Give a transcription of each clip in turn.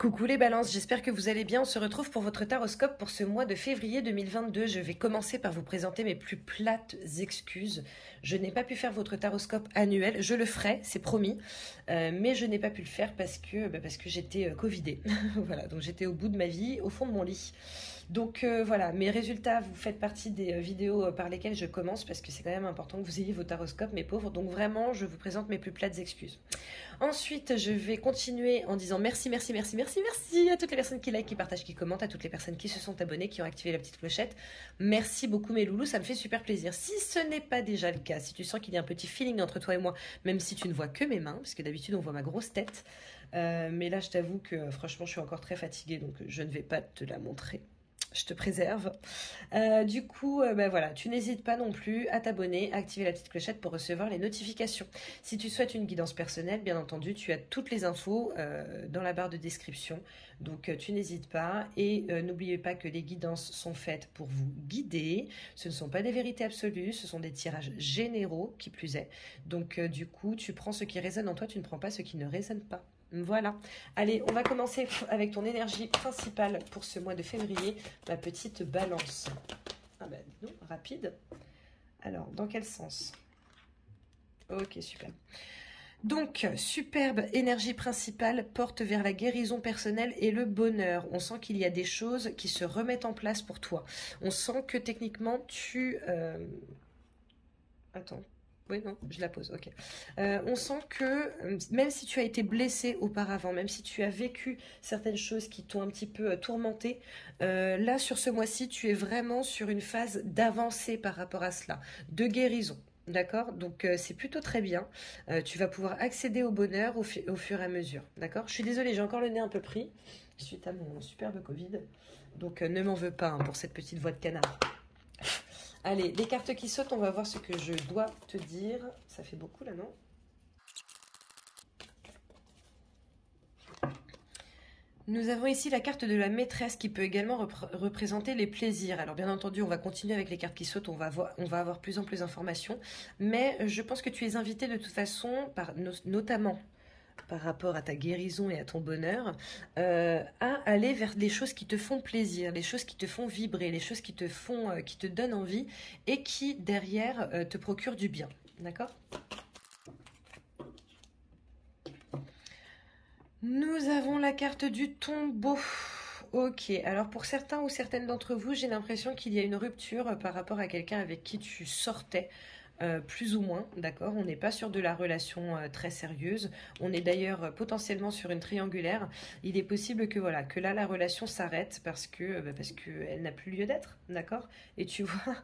Coucou les balances, j'espère que vous allez bien. On se retrouve pour votre taroscope pour ce mois de février 2022. Je vais commencer par vous présenter mes plus plates excuses. Je n'ai pas pu faire votre taroscope annuel, je le ferai, c'est promis, mais je n'ai pas pu le faire parce que j'étais covidée. Voilà, donc j'étais au bout de ma vie, au fond de mon lit. Donc voilà, mes résultats, vous faites partie des vidéos par lesquelles je commence parce que c'est quand même important que vous ayez vos taroscopes, mes pauvres. Donc vraiment, je vous présente mes plus plates excuses. Ensuite, je vais continuer en disant merci à toutes les personnes qui like, qui partagent, qui commentent, à toutes les personnes qui se sont abonnées, qui ont activé la petite clochette. Merci beaucoup mes loulous, ça me fait super plaisir. Si ce n'est pas déjà le cas, si tu sens qu'il y a un petit feeling entre toi et moi, même si tu ne vois que mes mains, parce que d'habitude on voit ma grosse tête, mais là je t'avoue que franchement je suis encore très fatiguée, donc je ne vais pas te la montrer. Je te préserve. Du coup, voilà, tu n'hésites pas non plus à t'abonner, à activer la petite clochette pour recevoir les notifications. Si tu souhaites une guidance personnelle, bien entendu, tu as toutes les infos dans la barre de description. Donc, tu n'hésites pas. Et n'oubliez pas que les guidances sont faites pour vous guider. Ce ne sont pas des vérités absolues, ce sont des tirages généraux, qui plus est. Donc, du coup, tu prends ce qui résonne en toi, tu ne prends pas ce qui ne résonne pas. Voilà. Allez, on va commencer avec ton énergie principale pour ce mois de février, ma petite balance. Ah ben, non, rapide. Alors, dans quel sens? Ok, super. Donc, superbe énergie principale porte vers la guérison personnelle et le bonheur. On sent qu'il y a des choses qui se remettent en place pour toi. On sent que techniquement, tu... Attends. Oui, non, je la pose, ok. On sent que même si tu as été blessé auparavant, même si tu as vécu certaines choses qui t'ont un petit peu tourmenté, là, sur ce mois-ci, tu es vraiment sur une phase d'avancée par rapport à cela, de guérison. D'accord? Donc, c'est plutôt très bien. Tu vas pouvoir accéder au bonheur au fur et à mesure. D'accord? Je suis désolée, j'ai encore le nez un peu pris suite à mon superbe Covid. Donc, ne m'en veux pas hein, pour cette petite voix de canard. Allez, les cartes qui sautent, on va voir ce que je dois te dire. Ça fait beaucoup là, non? Nous avons ici la carte de la maîtresse qui peut également représenter les plaisirs. Alors bien entendu, on va continuer avec les cartes qui sautent, on va avoir plus en plus d'informations. Mais je pense que tu es invité de toute façon, notamment par rapport à ta guérison et à ton bonheur, à aller vers les choses qui te font plaisir, les choses qui te font vibrer, les choses qui te donnent envie et qui, derrière, te procurent du bien. D'accord ? Nous avons la carte du tombeau. Ok, alors pour certains ou certaines d'entre vous, j'ai l'impression qu'il y a une rupture par rapport à quelqu'un avec qui tu sortais. Plus ou moins, d'accord. On n'est pas sur de la relation très sérieuse. On est d'ailleurs potentiellement sur une triangulaire. Il est possible que voilà, que là la relation s'arrête parce que elle n'a plus lieu d'être, d'accord. Et tu vois,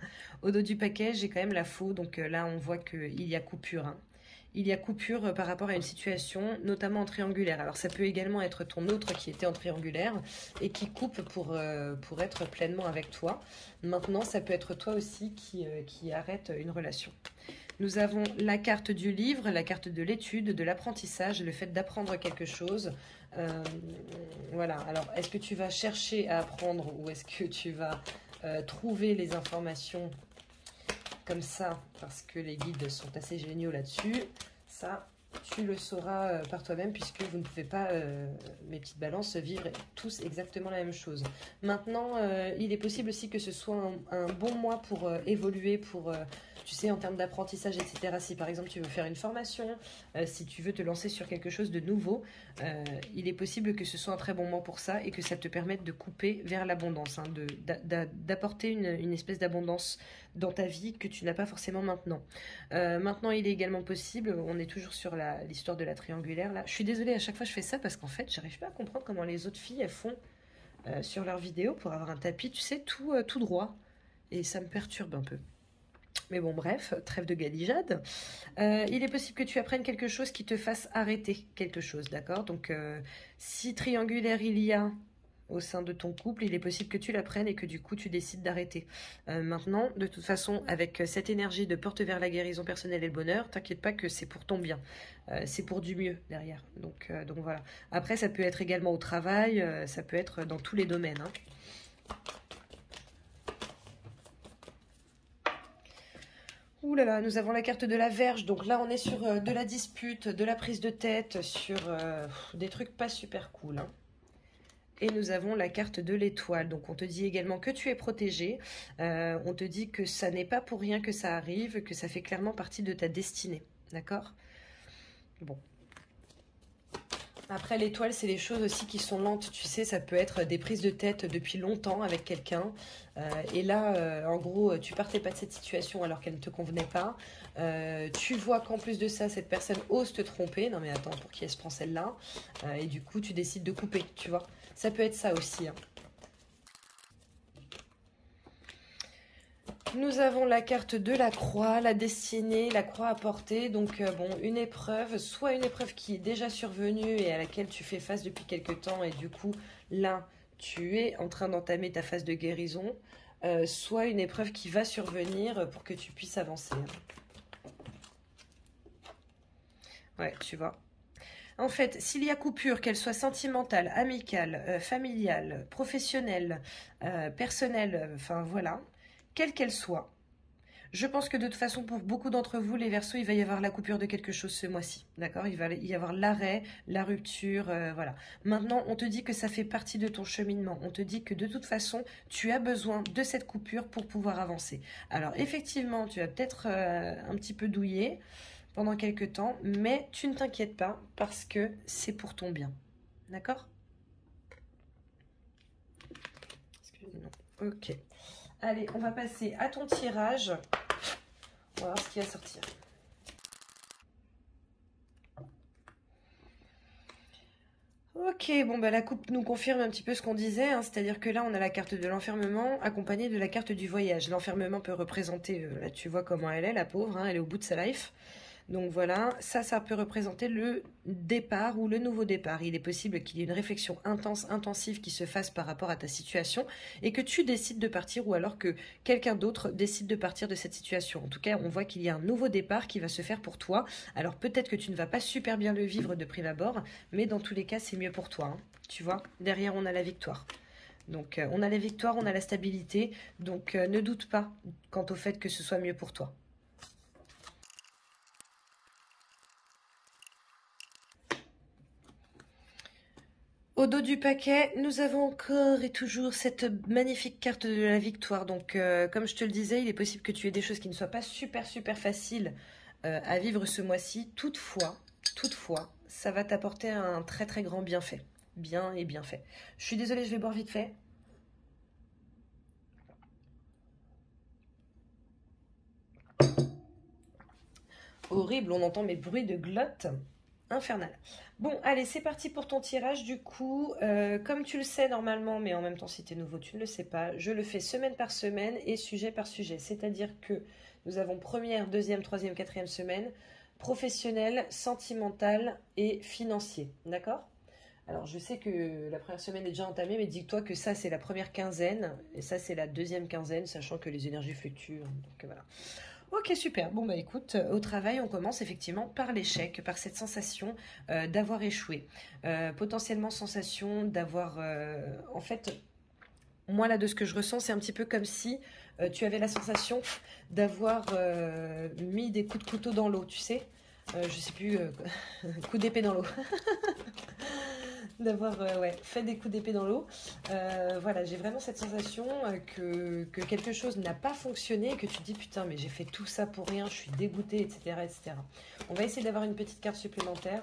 au dos du paquet, j'ai quand même la faux. Donc là, on voit qu'il y a coupure. Hein. Il y a coupure par rapport à une situation, notamment en triangulaire. Alors ça peut également être ton autre qui était en triangulaire et qui coupe pour être pleinement avec toi. Maintenant, ça peut être toi aussi qui arrête une relation. Nous avons la carte du livre, la carte de l'étude, de l'apprentissage, le fait d'apprendre quelque chose. Voilà, alors est-ce que tu vas chercher à apprendre ou est-ce que tu vas trouver les informations comme ça, parce que les guides sont assez géniaux là-dessus. Ça, tu le sauras par toi-même, puisque vous ne pouvez pas, mes petites balances, vivre tous exactement la même chose. Maintenant, il est possible aussi que ce soit un bon mois pour évoluer, pour... tu sais, en termes d'apprentissage, etc. Si par exemple tu veux faire une formation, si tu veux te lancer sur quelque chose de nouveau, il est possible que ce soit un très bon moment pour ça et que ça te permette de couper vers l'abondance, hein, d'apporter une espèce d'abondance dans ta vie que tu n'as pas forcément maintenant. Maintenant, il est également possible, on est toujours sur l'histoire de la triangulaire là. Je suis désolée, à chaque fois je fais ça parce qu'en fait, j'arrive pas à comprendre comment les autres filles elles font sur leurs vidéos pour avoir un tapis, tu sais, tout droit. Et ça me perturbe un peu. Mais bon, bref, trêve de galijade. Il est possible que tu apprennes quelque chose qui te fasse arrêter quelque chose, d'accord? Donc, si triangulaire il y a au sein de ton couple, il est possible que tu l'apprennes et que du coup, tu décides d'arrêter. Maintenant, de toute façon, avec cette énergie de porte vers la guérison personnelle et le bonheur, t'inquiète pas que c'est pour ton bien. C'est pour du mieux derrière. Donc voilà. Après, ça peut être également au travail, ça peut être dans tous les domaines, hein. Ouh là là, nous avons la carte de la Vierge, donc là on est sur de la dispute, de la prise de tête, sur des trucs pas super cool. Hein. et nous avons la carte de l'étoile. Donc on te dit également que tu es protégé, on te dit que ça n'est pas pour rien que ça arrive, que ça fait clairement partie de ta destinée, d'accord? Bon. Après, l'étoile, c'est les choses aussi qui sont lentes, tu sais, ça peut être des prises de tête depuis longtemps avec quelqu'un. Et là, en gros, tu partais pas de cette situation alors qu'elle ne te convenait pas. Tu vois qu'en plus de ça, cette personne ose te tromper. Non mais attends, pour qui elle se prend celle-là? Et du coup, tu décides de couper, tu vois. Ça peut être ça aussi, hein. Nous avons la carte de la croix, la destinée, la croix à porter. Donc, bon, une épreuve, soit une épreuve qui est déjà survenue et à laquelle tu fais face depuis quelque temps. Et du coup, là, tu es en train d'entamer ta phase de guérison. Soit une épreuve qui va survenir pour que tu puisses avancer. Ouais, tu vois. En fait, s'il y a coupure, qu'elle soit sentimentale, amicale, familiale, professionnelle, personnelle, enfin voilà, quelle qu'elle soit, je pense que de toute façon, pour beaucoup d'entre vous, les Verseaux, il va y avoir la coupure de quelque chose ce mois-ci. D'accord? Il va y avoir l'arrêt, la rupture, voilà. Maintenant, on te dit que ça fait partie de ton cheminement. On te dit que de toute façon, tu as besoin de cette coupure pour pouvoir avancer. Alors, effectivement, tu vas peut-être un petit peu douiller pendant quelques temps, mais tu ne t'inquiètes pas parce que c'est pour ton bien. D'accord? Excusez-moi. Ok. Allez, on va passer à ton tirage. On va voir ce qui va sortir. Ok, bon bah la coupe nous confirme un petit peu ce qu'on disait, hein, c'est-à-dire que là on a la carte de l'enfermement accompagnée de la carte du voyage. L'enfermement peut représenter, là tu vois comment elle est, la pauvre, hein, elle est au bout de sa life. Donc voilà, ça peut représenter le départ ou le nouveau départ. Il est possible qu'il y ait une réflexion intensive qui se fasse par rapport à ta situation et que tu décides de partir ou alors que quelqu'un d'autre décide de partir de cette situation. En tout cas, on voit qu'il y a un nouveau départ qui va se faire pour toi. Alors peut-être que tu ne vas pas super bien le vivre de prime abord, mais dans tous les cas, c'est mieux pour toi, hein. Tu vois, derrière, on a la victoire. Donc on a la victoire, on a la stabilité, donc ne doute pas quant au fait que ce soit mieux pour toi. Au dos du paquet, nous avons encore et toujours cette magnifique carte de la victoire. Donc, comme je te le disais, il est possible que tu aies des choses qui ne soient pas super faciles à vivre ce mois-ci. Toutefois, ça va t'apporter un très grand bienfait. Bien et bien fait. Je suis désolée, je vais boire vite fait. Horrible, on entend mes bruits de glotte. Infernal. Bon, allez, c'est parti pour ton tirage. Du coup, comme tu le sais normalement, mais en même temps, si tu es nouveau, tu ne le sais pas, je le fais semaine par semaine et sujet par sujet. C'est-à-dire que nous avons première, deuxième, troisième, quatrième semaine, professionnel, sentimental et financier. D'accord? Alors, je sais que la première semaine est déjà entamée, mais dis-toi que ça, c'est la première quinzaine et ça, c'est la deuxième quinzaine, sachant que les énergies fluctuent. Donc, voilà. Ok, super. Bon, bah écoute, au travail, on commence effectivement par l'échec, par cette sensation d'avoir échoué. Potentiellement sensation d'avoir... en fait, moi là, de ce que je ressens, c'est un petit peu comme si tu avais la sensation d'avoir mis des coups de couteau dans l'eau, tu sais. Je sais plus, coup d'épée dans l'eau. D'avoir ouais, fait des coups d'épée dans l'eau. Voilà, j'ai vraiment cette sensation que quelque chose n'a pas fonctionné et que tu te dis putain mais j'ai fait tout ça pour rien, je suis dégoûtée, etc., etc. On va essayer d'avoir une petite carte supplémentaire.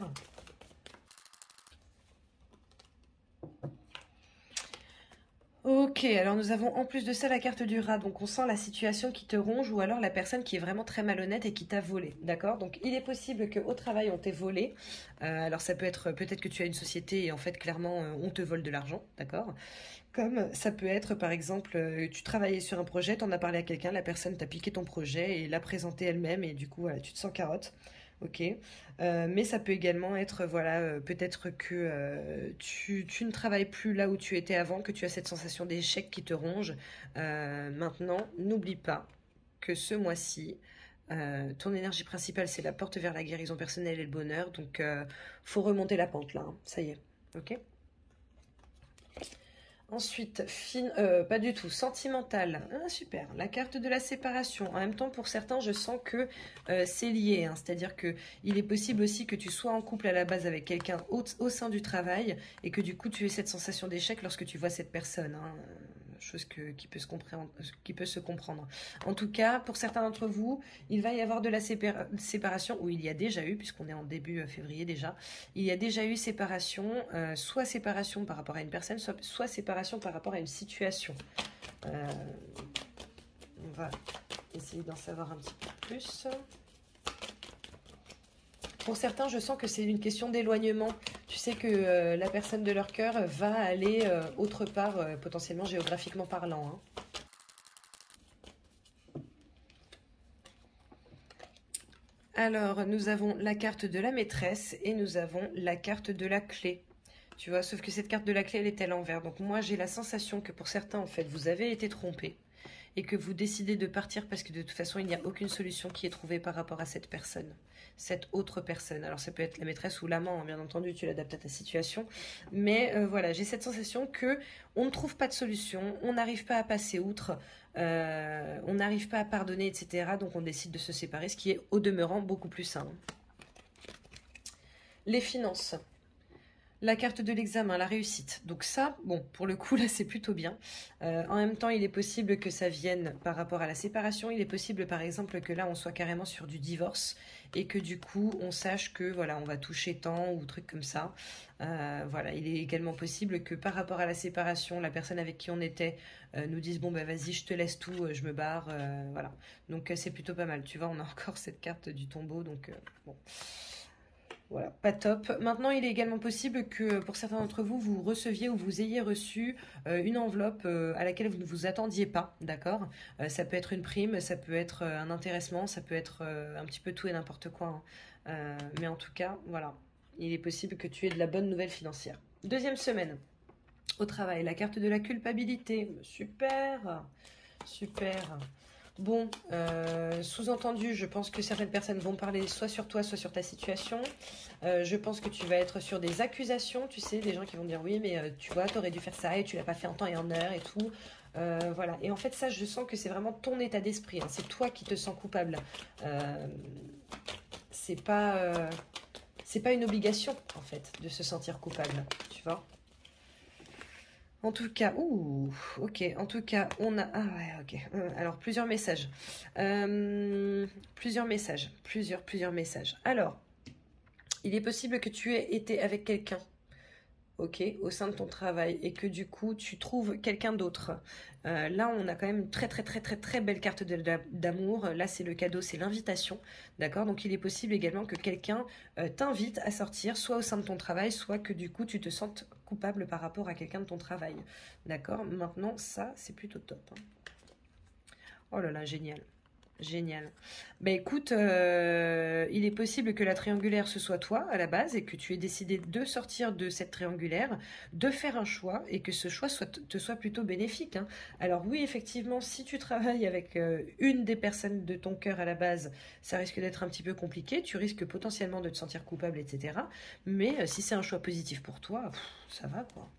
Ok, alors nous avons en plus de ça la carte du rat, donc on sent la situation qui te ronge ou alors la personne qui est vraiment très malhonnête et qui t'a volé, d'accord? Donc il est possible qu'au travail on t'ait volé, alors ça peut être peut-être que tu as une société et en fait clairement on te vole de l'argent, d'accord? Comme ça peut être par exemple tu travaillais sur un projet, t'en as parlé à quelqu'un, la personne t'a piqué ton projet et l'a présenté elle-même et du coup voilà, tu te sens carotte. Ok, mais ça peut également être, voilà, peut-être que tu ne travailles plus là où tu étais avant, que tu as cette sensation d'échec qui te ronge. Maintenant, n'oublie pas que ce mois-ci, ton énergie principale, c'est la porte vers la guérison personnelle et le bonheur. Donc, faut remonter la pente là, hein. Ça y est, ok? Ensuite, pas du tout, sentimental. Ah, super, la carte de la séparation. En même temps, pour certains, je sens que c'est lié, hein. C'est-à-dire que il est possible aussi que tu sois en couple à la base avec quelqu'un au sein du travail et que du coup, tu aies cette sensation d'échec lorsque tu vois cette personne, hein. Chose qui peut se comprendre. En tout cas, pour certains d'entre vous, il va y avoir de la séparation, ou il y a déjà eu, puisqu'on est en début février déjà, il y a déjà eu séparation, soit séparation par rapport à une personne, soit séparation par rapport à une situation. On va essayer d'en savoir un petit peu plus. Pour certains, je sens que c'est une question d'éloignement. Tu sais que la personne de leur cœur va aller autre part, potentiellement géographiquement parlant, hein. Alors, nous avons la carte de la maîtresse et nous avons la carte de la clé. Tu vois, sauf que cette carte de la clé, elle est à l'envers. Donc moi, j'ai la sensation que pour certains, en fait, vous avez été trompés et que vous décidez de partir parce que de toute façon, il n'y a aucune solution qui est trouvée par rapport à cette personne, cette autre personne. Alors ça peut être la maîtresse ou l'amant, hein, bien entendu, tu l'adaptes à ta situation. Mais voilà, j'ai cette sensation que on ne trouve pas de solution, on n'arrive pas à passer outre, on n'arrive pas à pardonner, etc. Donc on décide de se séparer, ce qui est au demeurant beaucoup plus sain. Les finances. La carte de l'examen, la réussite. Donc ça, bon, pour le coup, là, c'est plutôt bien. En même temps, il est possible que ça vienne par rapport à la séparation. Il est possible, par exemple, que là, on soit carrément sur du divorce et que du coup, on sache que, voilà, on va toucher tant ou truc comme ça. Voilà, il est également possible que par rapport à la séparation, la personne avec qui on était nous dise, bon, bah vas-y, je te laisse tout, je me barre. Voilà. Donc c'est plutôt pas mal. Tu vois, on a encore cette carte du tombeau, donc bon. Voilà, pas top. Maintenant, il est également possible que pour certains d'entre vous, vous receviez ou vous ayez reçu une enveloppe à laquelle vous ne vous attendiez pas, d'accord. Ça peut être une prime, ça peut être un intéressement, ça peut être un petit peu tout et n'importe quoi, hein. Mais en tout cas, voilà, il est possible que tu aies de la bonne nouvelle financière. Deuxième semaine, au travail, la carte de la culpabilité. Super, super. Bon, sous-entendu, je pense que certaines personnes vont parler soit sur toi, soit sur ta situation. Je pense que tu vas être sur des accusations, tu sais, des gens qui vont dire oui, mais tu vois, t'aurais dû faire ça et tu l'as pas fait en temps et en heure et tout. Voilà. Et en fait, ça, je sens que c'est vraiment ton état d'esprit, hein. C'est toi qui te sens coupable. Euh, c'est pas une obligation, en fait, de se sentir coupable, tu vois. En tout cas, ouh, ok, en tout cas, on a... Ah ouais, ok. Alors, plusieurs messages. Plusieurs messages. Alors, il est possible que tu aies été avec quelqu'un, ok, au sein de ton travail, et que du coup, tu trouves quelqu'un d'autre. Là, on a quand même une très belle carte d'amour. Là, c'est le cadeau, c'est l'invitation, d'accord. Donc, il est possible également que quelqu'un t'invite à sortir, soit au sein de ton travail, soit que du coup, tu te sentes coupable par rapport à quelqu'un de ton travail, d'accord. Maintenant, ça, c'est plutôt top, hein. Oh là là, génial. Génial. Bah écoute, il est possible que la triangulaire ce soit toi à la base et que tu aies décidé de sortir de cette triangulaire, de faire un choix et que ce choix te soit plutôt bénéfique, hein. Alors oui, effectivement, si tu travailles avec une des personnes de ton cœur à la base, ça risque d'être un petit peu compliqué, tu risques potentiellement de te sentir coupable, etc. Mais si c'est un choix positif pour toi, ça va quoi.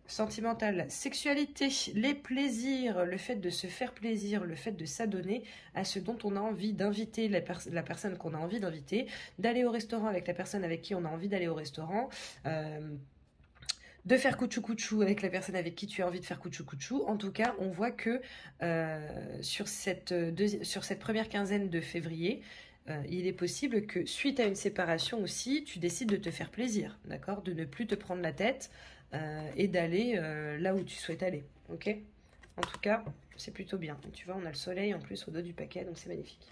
Sentimentale, sexualité, les plaisirs, le fait de se faire plaisir, le fait de s'adonner à ce dont on a envie d'inviter la personne qu'on a envie d'inviter, d'aller au restaurant avec la personne avec qui on a envie d'aller au restaurant, de faire couchou couchou avec la personne avec qui tu as envie de faire couchou couchou. En tout cas, on voit que sur cette première quinzaine de février, il est possible que suite à une séparation aussi, tu décides de te faire plaisir, d'accord, de ne plus te prendre la tête et d'aller là où tu souhaites aller, ok. En tout cas, c'est plutôt bien. Tu vois, on a le soleil en plus au dos du paquet, donc c'est magnifique.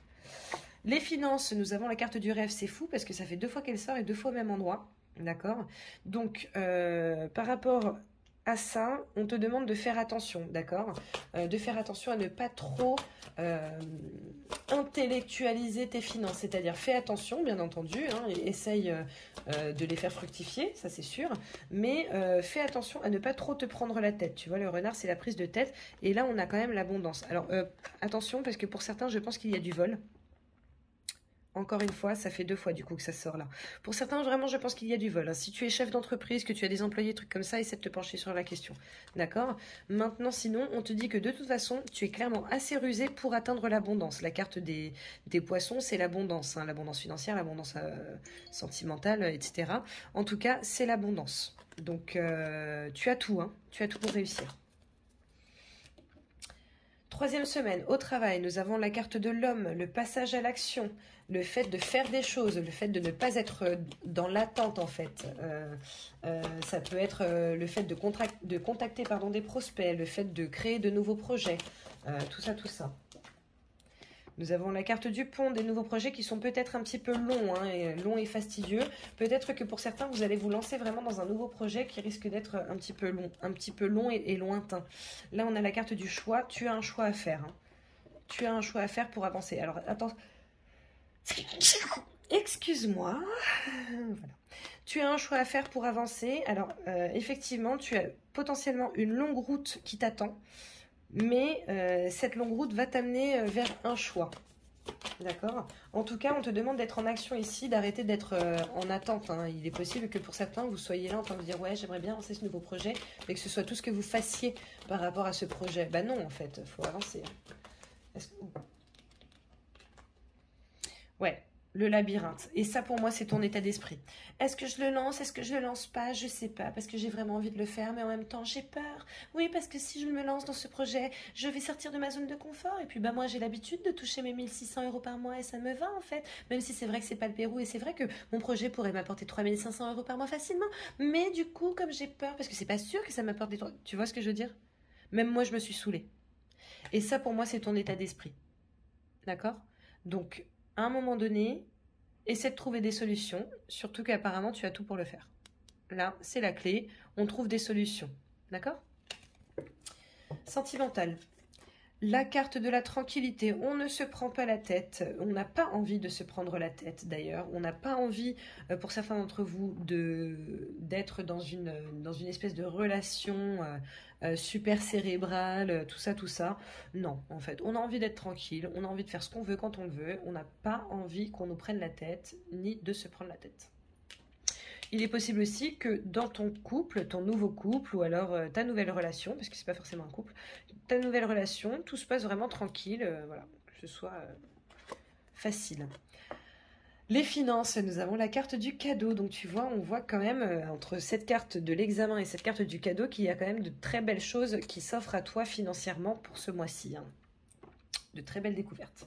Les finances, nous avons la carte du rêve, c'est fou parce que ça fait 2 fois qu'elle sort et 2 fois au même endroit, d'accord. Donc, par rapport à ça, on te demande de faire attention, d'accord, de faire attention à ne pas trop intellectualiser tes finances, c'est-à-dire fais attention, bien entendu, hein, et essaye de les faire fructifier, ça c'est sûr, mais fais attention à ne pas trop te prendre la tête, tu vois, le renard c'est la prise de tête, et là on a quand même l'abondance. Alors attention, parce que pour certains, je pense qu'il y a du vol. Encore une fois, ça fait 2 fois du coup que ça sort là. Pour certains, vraiment, je pense qu'il y a du vol, hein. Si tu es chef d'entreprise, que tu as des employés, trucs comme ça, essaie de te pencher sur la question. D'accord? Maintenant, sinon, on te dit que de toute façon, tu es clairement assez rusé pour atteindre l'abondance. La carte des poissons, c'est l'abondance, hein. L'abondance financière, l'abondance sentimentale, etc. En tout cas, c'est l'abondance. Donc, tu as tout, hein. Tu as tout pour réussir. Troisième semaine, au travail, nous avons la carte de l'homme, le passage à l'action, le fait de faire des choses, le fait de ne pas être dans l'attente en fait. Ça peut être le fait de contacter pardon, des prospects, le fait de créer de nouveaux projets, tout ça, tout ça. Nous avons la carte du pont, des nouveaux projets qui sont peut-être un petit peu longs, hein, longs et fastidieux. Peut-être que pour certains, vous allez vous lancer vraiment dans un nouveau projet qui risque d'être un petit peu long et lointain. Là, on a la carte du choix. Tu as un choix à faire, hein. Tu as un choix à faire pour avancer. Alors, attends. Excuse-moi. Voilà. Tu as un choix à faire pour avancer. Alors, effectivement, tu as potentiellement une longue route qui t'attend. Mais cette longue route va t'amener vers un choix. D'accord? En tout cas, on te demande d'être en action ici, d'arrêter d'être en attente, hein. Il est possible que pour certains, vous soyez là en train de dire « Ouais, j'aimerais bien lancer ce nouveau projet », mais que ce soit tout ce que vous fassiez par rapport à ce projet. Bah non, en fait, il faut avancer. Ouais, le labyrinthe. Et ça, pour moi, c'est ton état d'esprit. Est-ce que je le lance? Est-ce que je le lance pas? Je sais pas, parce que j'ai vraiment envie de le faire, mais en même temps, j'ai peur. Oui, parce que si je me lance dans ce projet, je vais sortir de ma zone de confort. Et puis, bah, moi, j'ai l'habitude de toucher mes 1 600 € par mois et ça me va, en fait. Même si c'est vrai que c'est pas le Pérou et c'est vrai que mon projet pourrait m'apporter 3 500 € par mois facilement. Mais du coup, comme j'ai peur, parce que c'est pas sûr que ça m'apporte des... Tu vois ce que je veux dire? Même moi, je me suis saoulée. Et ça, pour moi, c'est ton état d'esprit. D'accord? Donc, à un moment donné, essaie de trouver des solutions, surtout qu'apparemment tu as tout pour le faire. Là, c'est la clé, on trouve des solutions. D'accord? Sentimental. La carte de la tranquillité, on ne se prend pas la tête, on n'a pas envie de se prendre la tête d'ailleurs, on n'a pas envie, pour certains d'entre vous, d'être dans une espèce de relation super cérébrale, tout ça, tout ça. Non, en fait, on a envie d'être tranquille, on a envie de faire ce qu'on veut quand on le veut, on n'a pas envie qu'on nous prenne la tête, ni de se prendre la tête. Il est possible aussi que dans ton couple, ton nouveau couple, ou alors ta nouvelle relation, parce que c'est pas forcément un couple, ta nouvelle relation, tout se passe vraiment tranquille, voilà, que ce soit facile. Les finances, nous avons la carte du cadeau, donc tu vois, on voit quand même entre cette carte de l'examen et cette carte du cadeau qu'il y a quand même de très belles choses qui s'offrent à toi financièrement pour ce mois-ci, hein. De très belles découvertes.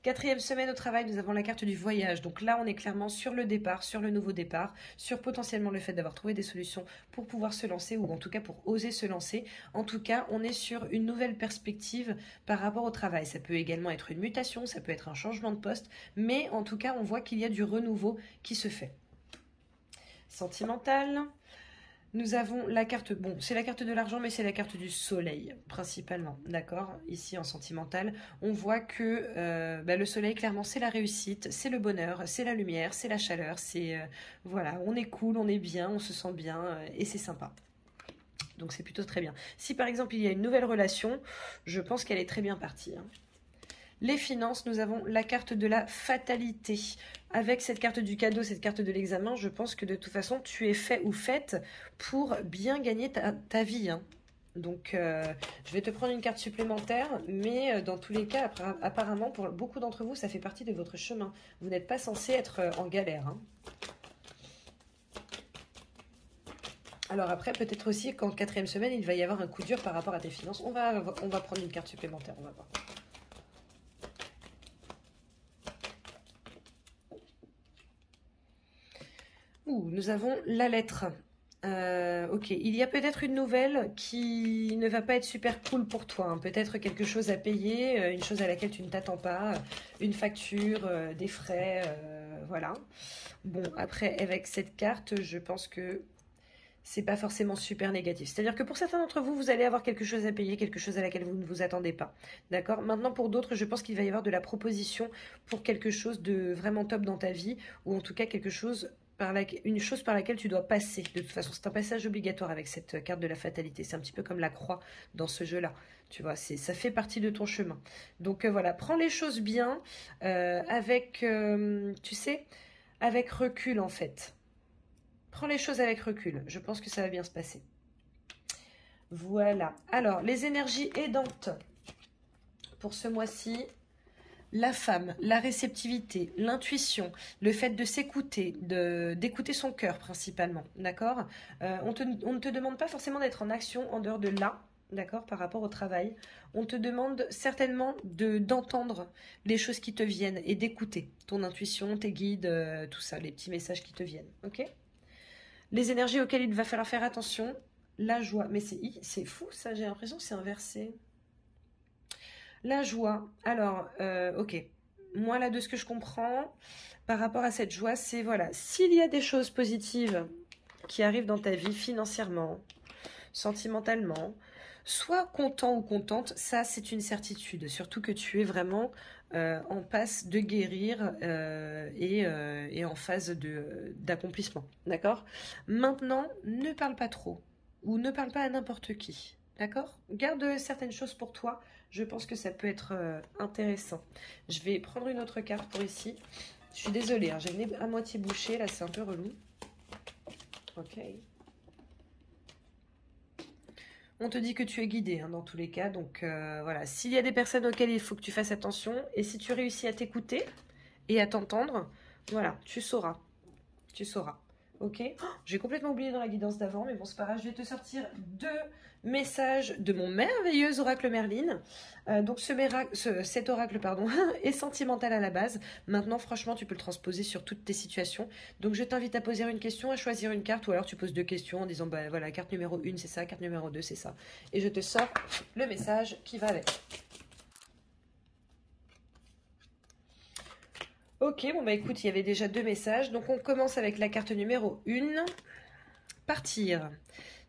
4e semaine au travail, nous avons la carte du voyage. Donc là, on est clairement sur le départ, sur le nouveau départ, sur potentiellement le fait d'avoir trouvé des solutions pour pouvoir se lancer, ou en tout cas pour oser se lancer. En tout cas, on est sur une nouvelle perspective par rapport au travail. Ça peut également être une mutation, ça peut être un changement de poste, mais en tout cas, on voit qu'il y a du renouveau qui se fait. Sentimental. Nous avons la carte, bon, c'est la carte de l'argent, mais c'est la carte du soleil, principalement, d'accord? Ici, en sentimental, on voit que le soleil, clairement, c'est la réussite, c'est le bonheur, c'est la lumière, c'est la chaleur, c'est, voilà, on est cool, on est bien, on se sent bien, et c'est sympa. Donc, c'est plutôt très bien. Si, par exemple, il y a une nouvelle relation, je pense qu'elle est très bien partie, hein. Les finances, nous avons la carte de la fatalité. Avec cette carte du cadeau, cette carte de l'examen, je pense que de toute façon, tu es fait ou faite pour bien gagner ta vie, hein. Donc, je vais te prendre une carte supplémentaire, mais dans tous les cas, apparemment, pour beaucoup d'entre vous, ça fait partie de votre chemin. Vous n'êtes pas censé être en galère, hein. Alors après, peut-être aussi qu'en 4e semaine, il va y avoir un coup dur par rapport à tes finances. On va prendre une carte supplémentaire, on va voir. Nous avons la lettre. Ok, il y a peut-être une nouvelle qui ne va pas être super cool pour toi, hein. Peut-être quelque chose à payer, une chose à laquelle tu ne t'attends pas, une facture, des frais, voilà. Bon, après, avec cette carte, je pense que c'est pas forcément super négatif. C'est-à-dire que pour certains d'entre vous, vous allez avoir quelque chose à payer, quelque chose à laquelle vous ne vous attendez pas. D'accord? Maintenant, pour d'autres, je pense qu'il va y avoir de la proposition pour quelque chose de vraiment top dans ta vie, ou en tout cas quelque chose une chose par laquelle tu dois passer. De toute façon, c'est un passage obligatoire avec cette carte de la fatalité. C'est un petit peu comme la croix dans ce jeu-là. Tu vois, ça fait partie de ton chemin. Donc voilà, prends les choses bien avec, tu sais, avec recul en fait. Prends les choses avec recul. Je pense que ça va bien se passer. Voilà. Alors, les énergies aidantes pour ce mois-ci. La femme, la réceptivité, l'intuition, le fait de s'écouter, d'écouter son cœur principalement, d'accord. On ne te demande pas forcément d'être en action en dehors de là, d'accord, par rapport au travail. On te demande certainement d'entendre les choses qui te viennent et d'écouter ton intuition, tes guides, tout ça, les petits messages qui te viennent, ok. Les énergies auxquelles il va falloir faire attention, la joie, mais c'est fou ça, j'ai l'impression que c'est inversé. La joie, alors, ok, moi là de ce que je comprends par rapport à cette joie, c'est voilà, s'il y a des choses positives qui arrivent dans ta vie financièrement, sentimentalement, sois content ou contente, ça c'est une certitude, surtout que tu es vraiment en passe de guérir et en phase d'accomplissement, d'accord. Maintenant, ne parle pas trop ou ne parle pas à n'importe qui, d'accord. Garde certaines choses pour toi. Je pense que ça peut être intéressant. Je vais prendre une autre carte pour ici. Je suis désolée, hein, j'ai le nez à moitié bouché. Là, c'est un peu relou. Ok. On te dit que tu es guidé hein, dans tous les cas. Donc voilà, s'il y a des personnes auxquelles il faut que tu fasses attention. Et si tu réussis à t'écouter et à t'entendre, voilà, tu sauras. Tu sauras. Ok, oh, j'ai complètement oublié dans la guidance d'avant, mais bon, c'est pas grave, je vais te sortir 2 messages de mon merveilleux oracle Merlin. Donc cet oracle pardon, est sentimental à la base. Maintenant, franchement, tu peux le transposer sur toutes tes situations. Donc, je t'invite à poser une question, à choisir une carte, ou alors tu poses 2 questions en disant, bah voilà, carte numéro 1, c'est ça, carte numéro 2, c'est ça. Et je te sors le message qui va avec. Ok, bon bah écoute, il y avait déjà 2 messages. Donc on commence avec la carte numéro 1. Partir.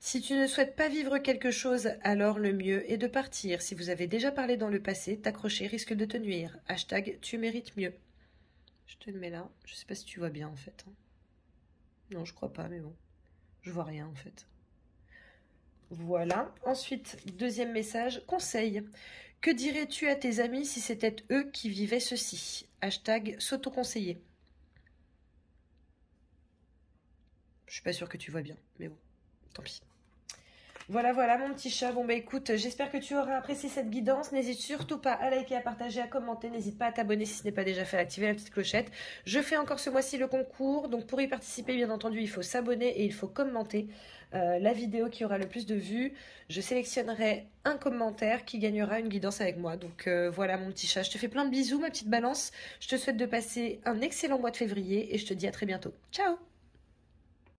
Si tu ne souhaites pas vivre quelque chose, alors le mieux est de partir. Si vous avez déjà parlé dans le passé, t'accrocher risque de te nuire. Hashtag tu mérites mieux. Je te le mets là. Je sais pas si tu vois bien en fait. Non, je crois pas, mais bon. Je vois rien en fait. Voilà. Ensuite, deuxième message. Conseil. Que dirais-tu à tes amis si c'était eux qui vivaient ceci? Hashtag s'autoconseiller. Je suis pas sûre que tu vois bien, mais bon, tant pis. Voilà, voilà mon petit chat. Bon bah écoute, j'espère que tu auras apprécié cette guidance. N'hésite surtout pas à liker, à partager, à commenter. N'hésite pas à t'abonner si ce n'est pas déjà fait, à activer la petite clochette. Je fais encore ce mois-ci le concours. Donc pour y participer, bien entendu, il faut s'abonner et il faut commenter la vidéo qui aura le plus de vues. Je sélectionnerai un commentaire qui gagnera une guidance avec moi. Donc voilà mon petit chat. Je te fais plein de bisous, ma petite balance. Je te souhaite de passer un excellent mois de février et je te dis à très bientôt. Ciao!